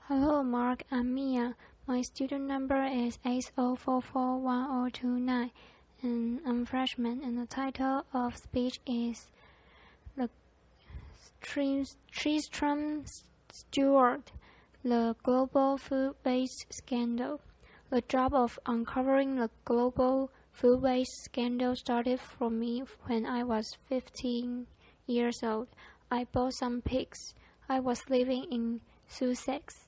Hello, Mark. I'm Mia. My student number is 80441029, and I'm freshman. And the title of speech is "The Tristram Stuart, the Global Food Waste Scandal." The job of uncovering the global food waste scandal started for me when I was 15 years old. I bought some pigs. I was living in Sussex,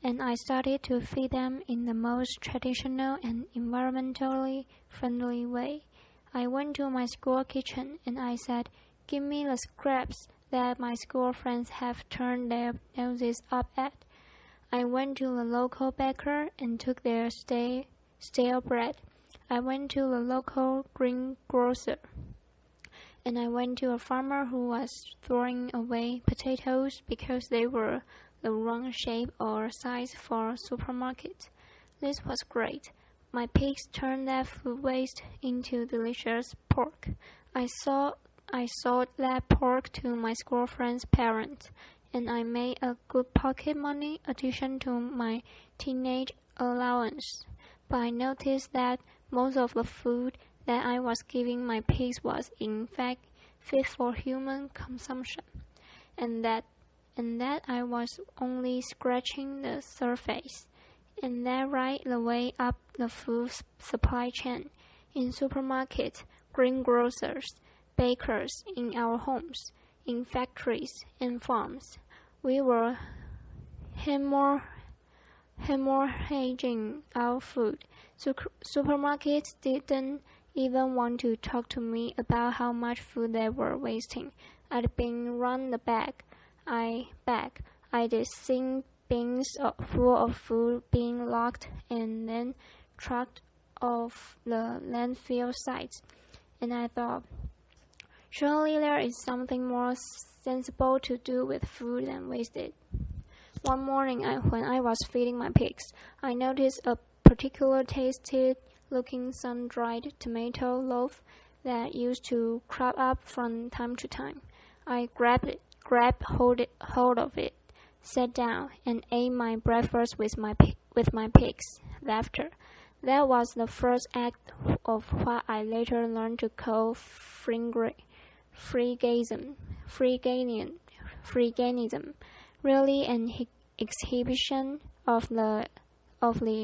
and I started to feed them in the most traditional and environmentally friendly way. I went to my school kitchen and I said, "Give me the scraps that my school friends have turned their noses up at." I went to the local baker and took their stale bread. I went to the local greengrocer, and I went to a farmer who was throwing away potatoes because they were the wrong shape or size for a supermarket. This was great. My pigs turned that food waste into delicious pork. I sold that pork to my school friend's parents, and I made a good pocket money addition to my teenage allowance. But I noticed that most of the food that I was giving my pigs was in fact fit for human consumption, and that I was only scratching the surface, and that right the way up the food supply chain, in supermarkets, greengrocers, bakers, in our homes, in factories and farms. We were hemorrhaging our food. Supermarkets didn't even want to talk to me about how much food they were wasting. I'd been run the bag. I'd seen bins full of food being locked and then trucked off the landfill sites, and I thought, surely there is something more sensible to do with food than waste it. One morning, when I was feeding my pigs, I noticed a particular tasty-looking sun-dried tomato loaf that used to crop up from time to time. I grabbed hold of it, sat down, and ate my breakfast with my pigs. Laughter. That was the first act of what I later learned to call freeganism. Really an exhibition of the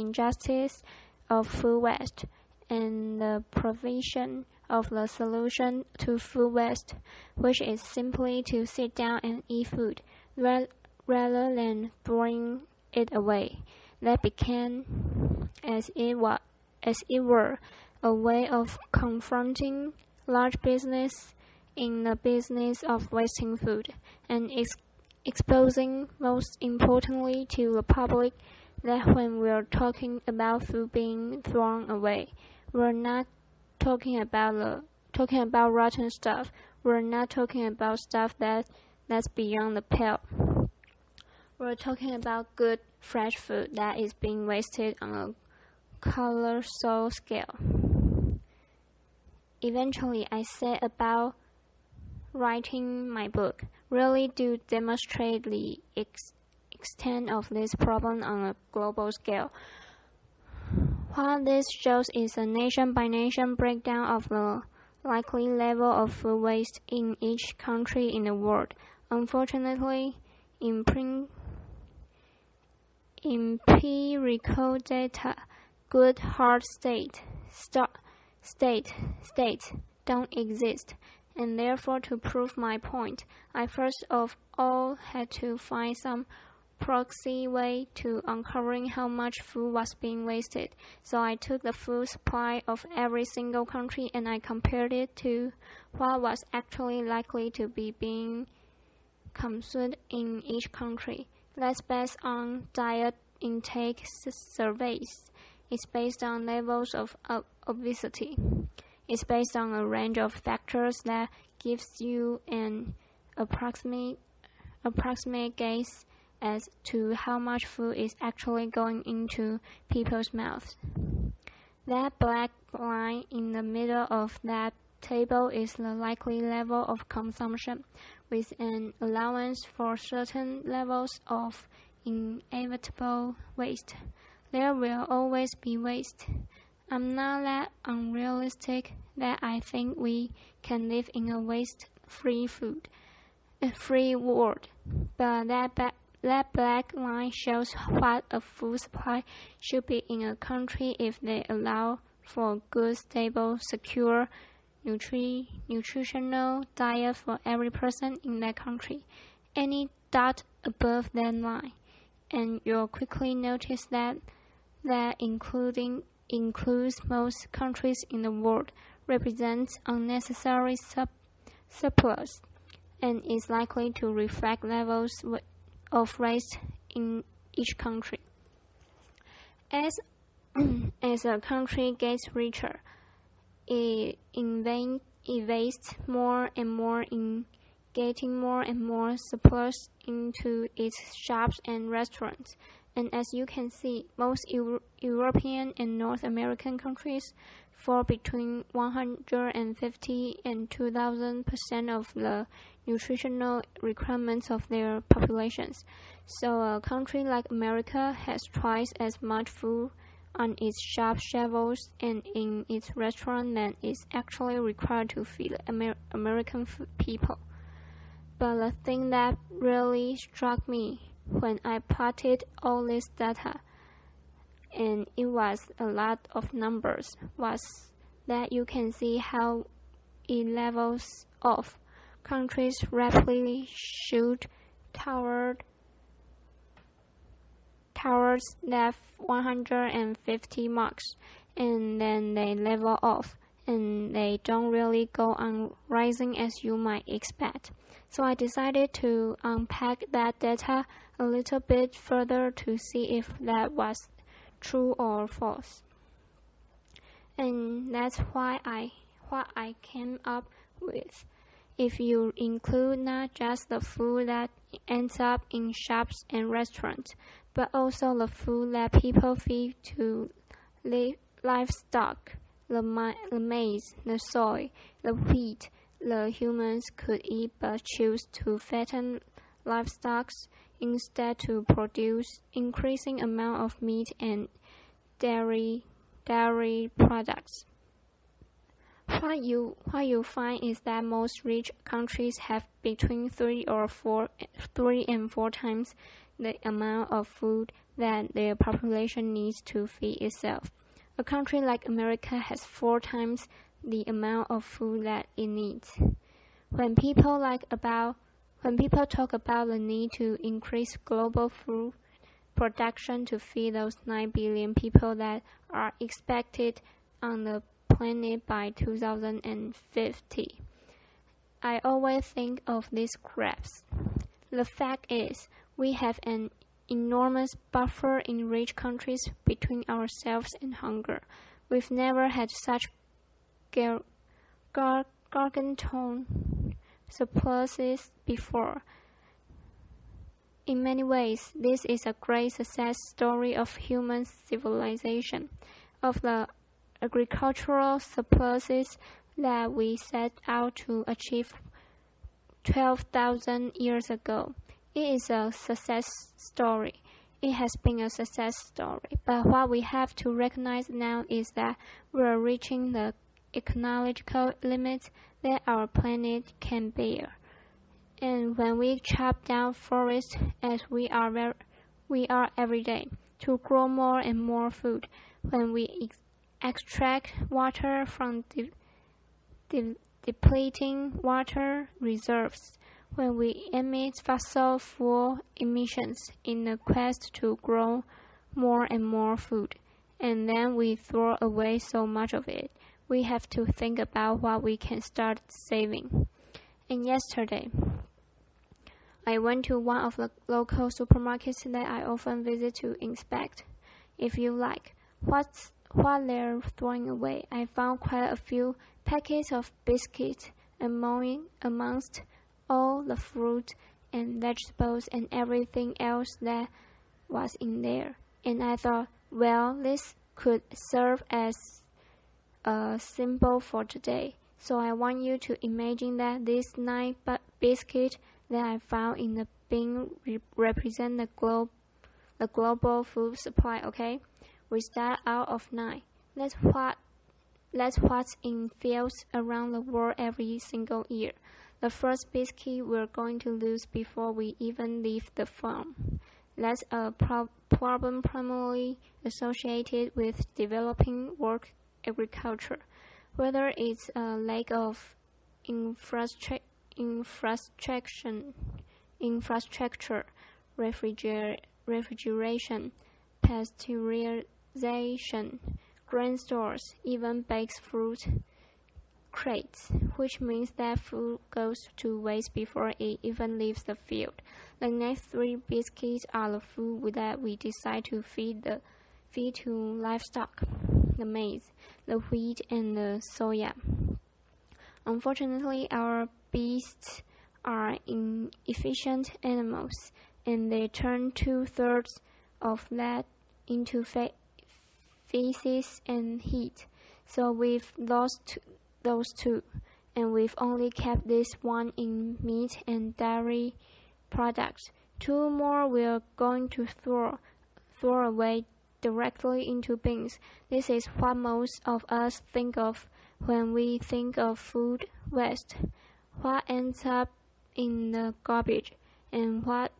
injustice of food waste and the provision of the solution to food waste, which is simply to sit down and eat food rather than throwing it away. That became, as it were, a way of confronting large business in the business of wasting food, and exposing, most importantly to the public, that when we're talking about food being thrown away, we're not talking about rotten stuff. We're not talking about stuff that's beyond the pale. We're talking about good, fresh food that is being wasted on a colossal scale. Eventually, I set about writing my book, really to demonstrate the extent of this problem on a global scale. What this shows is a nation-by-nation breakdown of the likely level of food waste in each country in the world. Unfortunately, empirical data, good hard states don't exist, and therefore to prove my point, I first of all had to find some proxy way to uncovering how much food was being wasted. So I took the food supply of every single country and I compared it to what was actually likely to be being consumed in each country. That's based on diet intake surveys. It's based on levels of obesity. It's based on a range of factors that gives you an approximate guess as to how much food is actually going into people's mouths. That black line in the middle of that table is the likely level of consumption, with an allowance for certain levels of inevitable waste. There will always be waste. I'm not that unrealistic that I think we can live in a waste-free world. But that black line shows what a food supply should be in a country if they allow for good, stable, secure, nutritional diet for every person in that country. Any dot above that line, and you'll quickly notice that includes most countries in the world, represents unnecessary surplus, and is likely to reflect levels of waste in each country. As a country gets richer, it invests more and more in getting more and more surplus into its shops and restaurants. And as you can see, most European and North American countries fall between 150 and 2,000% of the nutritional requirements of their populations. So a country like America has twice as much food on its shop shelves and in its restaurant than is actually required to feed American people. But the thing that really struck me when I plotted all this data, and it was a lot of numbers, was that you can see how it levels off. Countries rapidly shoot towards that 150 marks, and then they level off, and they don't really go on rising as you might expect. So I decided to unpack that data a little bit further to see if that was true or false. And that's what I came up with. If you include not just the food that ends up in shops and restaurants, but also the food that people feed to livestock, the maize, the soy, the wheat, the humans could eat but choose to fatten livestock instead to produce increasing amount of meat and dairy products. What you find is that most rich countries have between 3 and 4 times the amount of food that their population needs to feed itself. A country like America has 4 times the amount of food that it needs. When people talk about the need to increase global food production to feed those 9 billion people that are expected on the planet by 2050, I always think of these graphs. The fact is, we have an enormous buffer in rich countries between ourselves and hunger. We've never had such gargantuan surpluses before. In many ways, this is a great success story of human civilization, of the agricultural surpluses that we set out to achieve 12,000 years ago. It is a success story. It has been a success story. But what we have to recognize now is that we're reaching the ecological limits that our planet can bear. And when we chop down forests as we are every day to grow more and more food, when we extract water from depleting water reserves, when we emit fossil fuel emissions in the quest to grow more and more food, and then we throw away so much of it, we have to think about what we can start saving. And yesterday, I went to one of the local supermarkets that I often visit to inspect, if you like, what they're throwing away. I found quite a few packets of biscuits amongst all the fruit and vegetables and everything else that was in there. And I thought, well, this could serve as a symbol for today. So I want you to imagine that these 9 biscuits that I found in the bin represent the the global food supply, okay? We start out of 9. That's what's in fields around the world every single year. The first biscuit we're going to lose before we even leave the farm. That's a problem primarily associated with developing world agriculture. Whether it's a lack of infrastructure, refrigeration, pasteurization, grain stores, even baked fruit crates, which means that food goes to waste before it even leaves the field. The next 3 biscuits are the food that we decide to feed to livestock, the maize, the wheat, and the soya. Unfortunately, our beasts are inefficient animals, and they turn 2/3 of that into feces and heat. So we've lost those 2, and we've only kept this 1 in meat and dairy products. 2 more we're going to throw away directly into bins. This is what most of us think of when we think of food waste. What ends up in the garbage, and what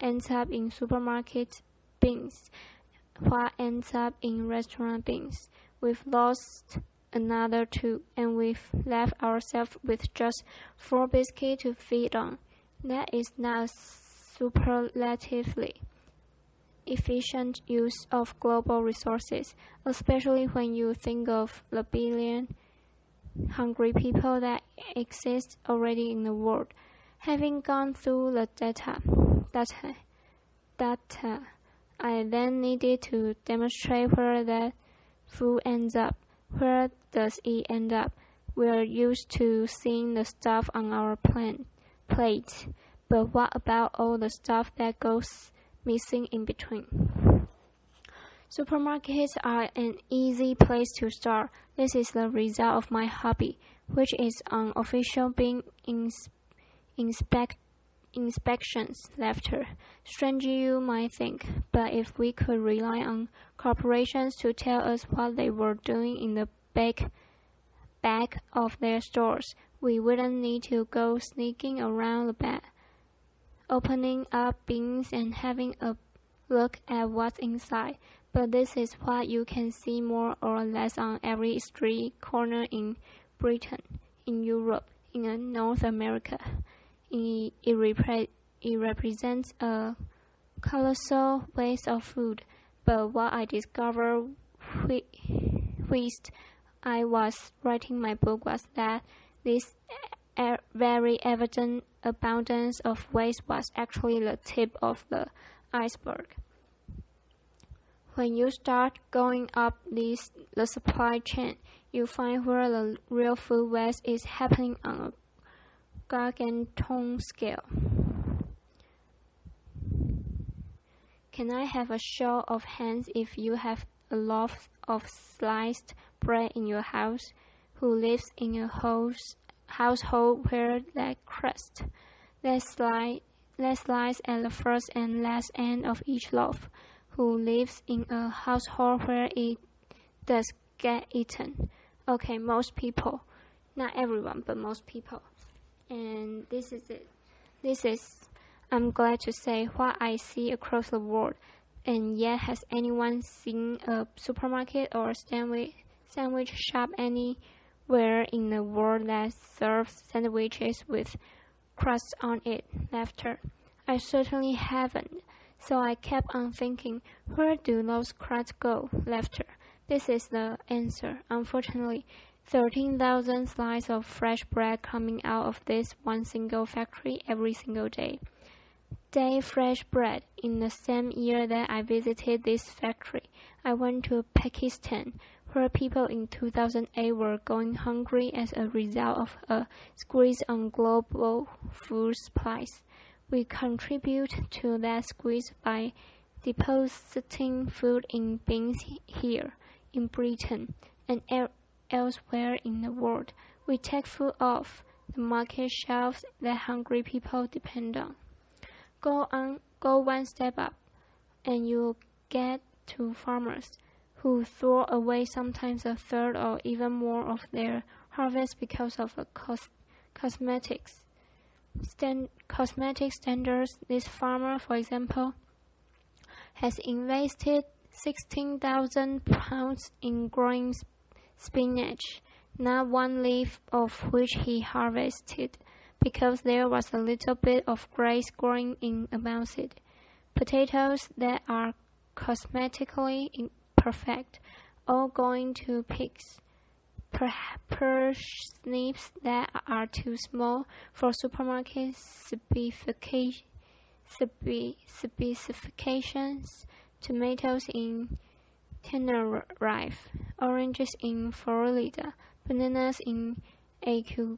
ends up in supermarket bins, what ends up in restaurant bins. We've lost another 2, and we've left ourselves with just 4 biscuits to feed on. That is not a superlatively efficient use of global resources, especially when you think of the billion hungry people that exist already in the world. Having gone through the data, I then needed to demonstrate where that food ends up. Where does it end up? We're used to seeing the stuff on our plate, but what about all the stuff that goes missing in between? Supermarkets are an easy place to start. This is the result of my hobby, which is unofficial bin inspections. Laughter. Strange you might think, but if we could rely on corporations to tell us what they were doing in the back of their stores, we wouldn't need to go sneaking around the back, opening up bins and having a look at what's inside. But this is what you can see more or less on every street corner in Britain, in Europe, in North America. It represents a colossal waste of food. But what I discovered whilst I was writing my book was that this very evident abundance of waste was actually the tip of the iceberg. When you start going up the supply chain, you find where the real food waste is happening on a gargantuan scale. Can I have a show of hands if you have a loaf of sliced bread in your house, who lives in a household where that crust, that slice at the first and last end of each loaf, who lives in a household where it does get eaten? Okay, most people. Not everyone, but most people. And this is it. This is, I'm glad to say, what I see across the world. And yet, has anyone seen a supermarket or sandwich shop anywhere in the world that serves sandwiches with crust on it? Laughter. I certainly haven't. So I kept on thinking, where do those crusts go? Laughter. This is the answer. Unfortunately, 13,000 slices of fresh bread coming out of this one single factory every single day. Fresh bread. In the same year that I visited this factory, I went to Pakistan, where people in 2008 were going hungry as a result of a squeeze on global food supplies. We contribute to that squeeze by depositing food in bins here, in Britain, and elsewhere in the world. We take food off the market shelves that hungry people depend on. Go one step up. and you get to farmers who throw away sometimes a third or even more of their harvest because of the cosmetic standards. This farmer, for example, has invested £16,000 in growing spinach, not one leaf of which he harvested, because there was a little bit of grace growing in amongst it. Potatoes that are cosmetically imperfect, all going to pigs. Parsnips that are too small for supermarket specifications, tomatoes in Tenerife, oranges in Florida, bananas in Ecuador,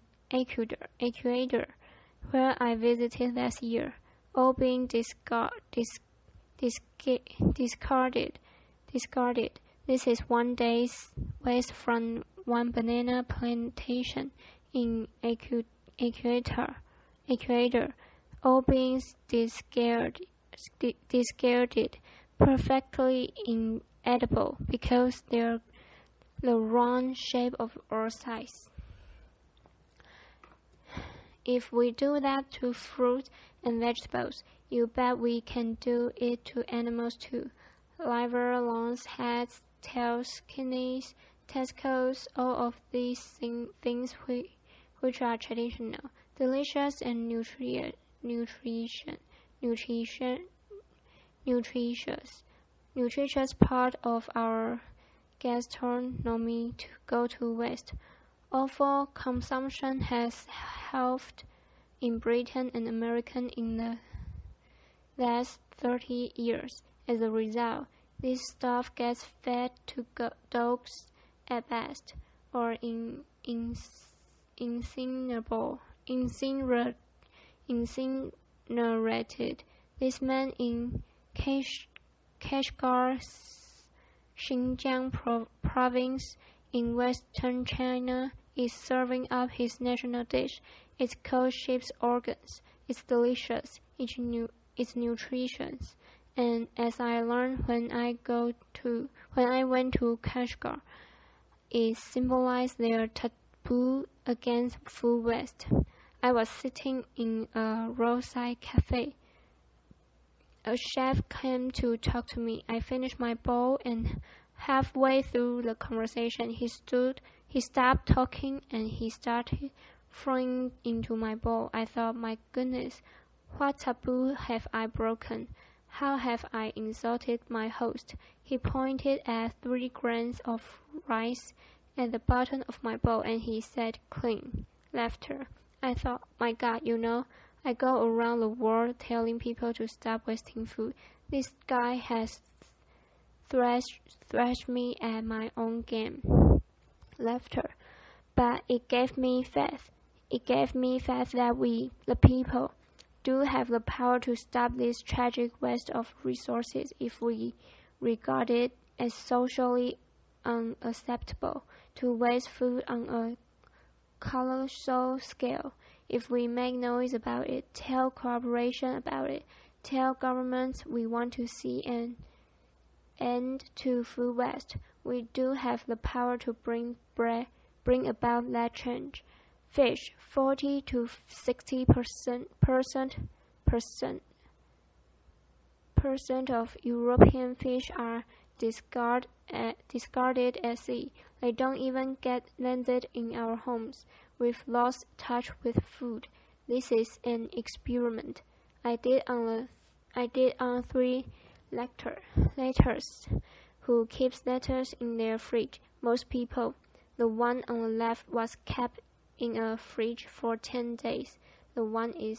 where I visited last year, all being discarded. This is one day's waste from one banana plantation in Ecuador, all being discarded, perfectly inedible because they're the wrong shape of or size. If we do that to fruit and vegetables, you bet we can do it to animals too. Liver, lungs, heads, tails, kidneys, testicles, all of these things which are traditional, delicious, and nutritious part of our gastronomy to go to waste. Awful consumption has halved in Britain and America in the last 30 years. As a result, this stuff gets fed to dogs at best, or incinerated. This man in Kashgar, Xinjiang province in western China is serving up his national dish. It's called sheep's organs. It's delicious. It's nutritious. And as I learned when I went to Kashgar, it symbolized their taboo against food waste. I was sitting in a roadside cafe. A chef came to talk to me. I finished my bowl, and halfway through the conversation, he stopped talking and he started throwing into my bowl. I thought, my goodness, what taboo have I broken? How have I insulted my host? He pointed at 3 grains of rice at the bottom of my bowl and he said, clean. Laughter. I thought, my God, I go around the world telling people to stop wasting food. This guy has thrashed me at my own game. Laughter. But it gave me faith. It gave me faith that we, the people, do have the power to stop this tragic waste of resources if we regard it as socially unacceptable to waste food on a colossal scale. If we make noise about it, tell corporations about it, tell governments we want to see an end to food waste, we do have the power to bring about that change. Fish, 40 to 60% of European fish are discarded at sea. They don't even get landed in our homes. We've lost touch with food. This is an experiment I did on 3 letters who keeps letters in their fridge. Most people. The one on the left was kept in a fridge for 10 days. The one in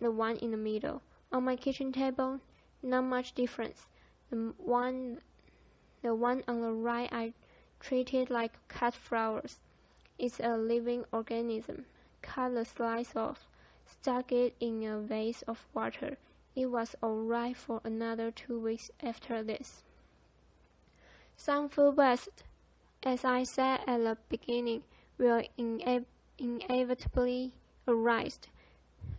the middle. On my kitchen table, not much difference. The one on the right I treated like cut flowers. It's a living organism. Cut the slice off. Stuck it in a vase of water. It was alright for another 2 weeks after this. Some food waste, as I said at the beginning, will inevitably arise.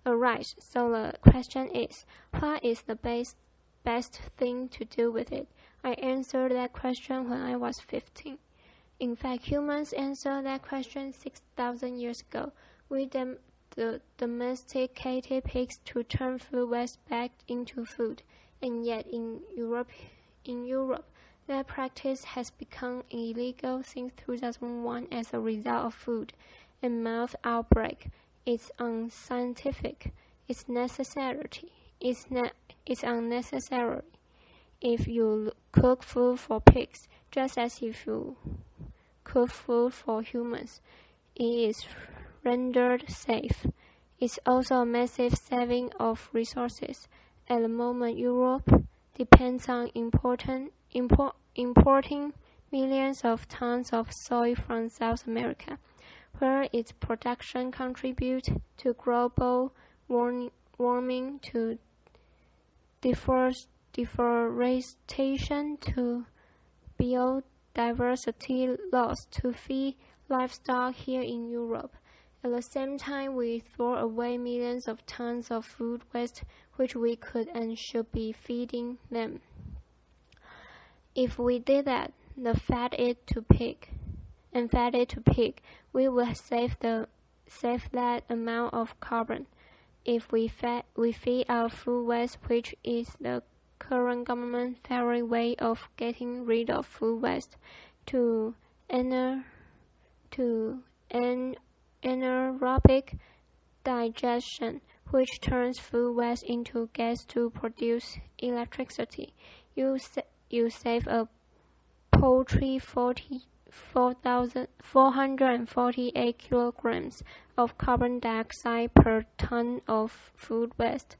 So the question is, what is the best best thing to do with it? I answered that question when I was 15. In fact, humans answered that question 6,000 years ago. We domesticated pigs to turn food waste back into food, and yet in Europe, that practice has become illegal since 2001 as a result of food and mouth outbreak. It's unscientific. It's unnecessary. If you cook food for pigs, just as if you cook food for humans, it is rendered safe. It's also a massive saving of resources. At the moment, Europe depends on importing millions of tons of soy from South America, where its production contributes to global warming, to deforestation, to biodiversity loss, to feed livestock here in Europe. At the same time, we throw away millions of tons of food waste which we could and should be feeding them. If we did that, fed it to pig, we would save that amount of carbon. If we feed our food waste, which is the current government's favorite way of getting rid of food waste, to anaerobic digestion, which turns food waste into gas to produce electricity, you save a paltry 448 kilograms of carbon dioxide per ton of food waste.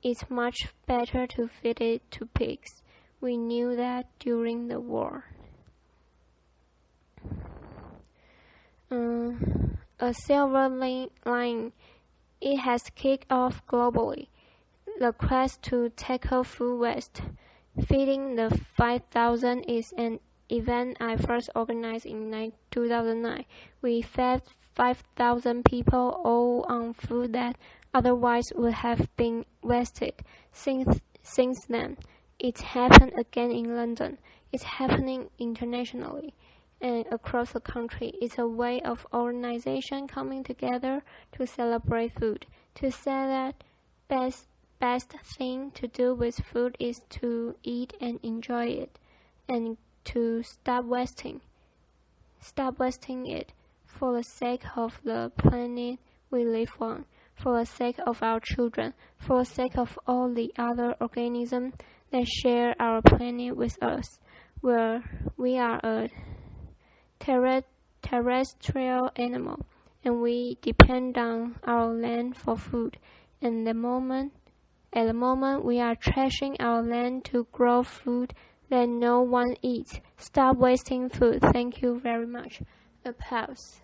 It's much better to feed it to pigs. We knew that during the war. A silver line. It has kicked off globally. The quest to tackle food waste. Feeding the 5,000 is an event I first organized in 2009. We fed 5,000 people all on food that otherwise would have been wasted. Since then, it's happened again in London. It's happening internationally and across the country. It's a way of organization coming together to celebrate food, to say that best thing to do with food is to eat and enjoy it, and to stop wasting it for the sake of the planet we live on, for the sake of our children, for the sake of all the other organisms that share our planet with us, where we are a terrestrial animal and we depend on our land for food. And at the moment we are trashing our land to grow food that no one eats. Stop wasting food. Thank you very much. Applause.